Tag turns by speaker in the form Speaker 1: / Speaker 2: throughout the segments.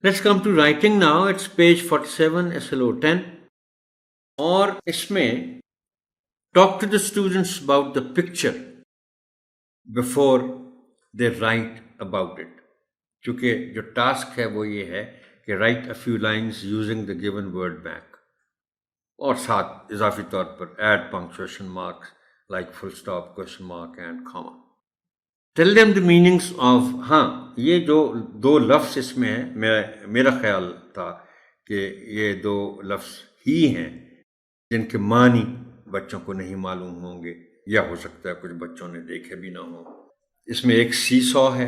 Speaker 1: Let's come to writing now. It's page 47, SLO 10. اور اس میں talk to the students about the picture before they write about it. چونکہ جو task ہے وہ یہ ہے کہ write a few lines using the given word bank. اور ساتھ اضافی طور پر add punctuation marks like full stop, question mark and comma. Tell them the meanings of یہ جو دو لفظ اس میں ہے، میرا خیال تھا کہ یہ دو لفظ ہی ہیں جن کے معنی بچوں کو نہیں معلوم ہوں گے یا ہو سکتا ہے کچھ بچوں نے دیکھے بھی نہ ہوں. اس میں ایک سی سو ہے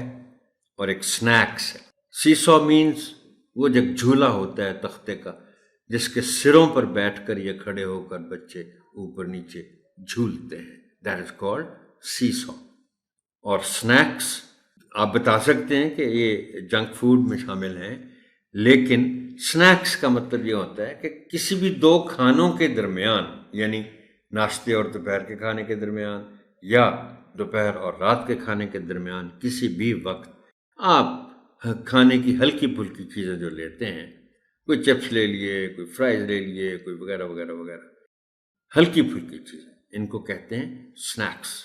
Speaker 1: اور ایک سنیکس ہے. سی سو مینس وہ جو جھولا ہوتا ہے تختے کا جس کے سروں پر بیٹھ کر یا کھڑے ہو کر بچے اوپر نیچے جھولتے ہیں. دیٹ از کالڈ سی سو. اور سنیکس آپ بتا سکتے ہیں کہ یہ جنک فوڈ میں شامل ہیں، لیکن سنیکس کا مطلب یہ ہوتا ہے کہ کسی بھی دو کھانوں کے درمیان، یعنی ناشتے اور دوپہر کے کھانے کے درمیان یا دوپہر اور رات کے کھانے کے درمیان کسی بھی وقت آپ کھانے کی ہلکی پھلکی چیزیں جو لیتے ہیں، کوئی چپس لے لیے، کوئی فرائز لے لیے، کوئی وغیرہ وغیرہ وغیرہ، ہلکی پھلکی چیزیں، ان کو کہتے ہیں snacks.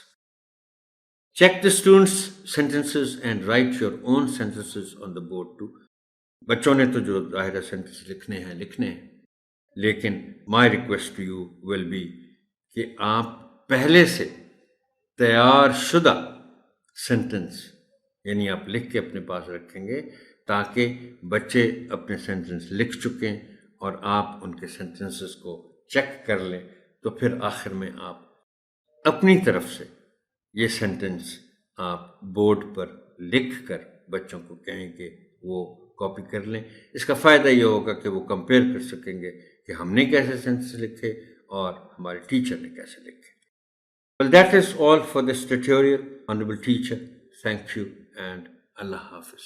Speaker 1: Check the students' sentences and write your own sentences on the board too. بچوں نے تو جو ظاہر سینٹنس لکھنے ہیں، لیکن my request to you will be کہ آپ پہلے سے تیار شدہ سینٹنس یعنی آپ لکھ کے اپنے پاس رکھیں گے تاکہ بچے اپنے سینٹنس لکھ چکیں اور آپ ان کے سینٹنسز کو چیک کر لیں، تو پھر آخر میں آپ اپنی طرف سے یہ سینٹنس آپ بورڈ پر لکھ کر بچوں کو کہیں کہ وہ کاپی کر لیں. اس کا فائدہ یہ ہوگا کہ وہ کمپیئر کر سکیں گے کہ ہم نے کیسے سینٹنس لکھے اور ہمارے ٹیچر نے کیسے لکھے. Well, that is all for this tutorial. Honorable teacher, thank you and Allah Hafiz.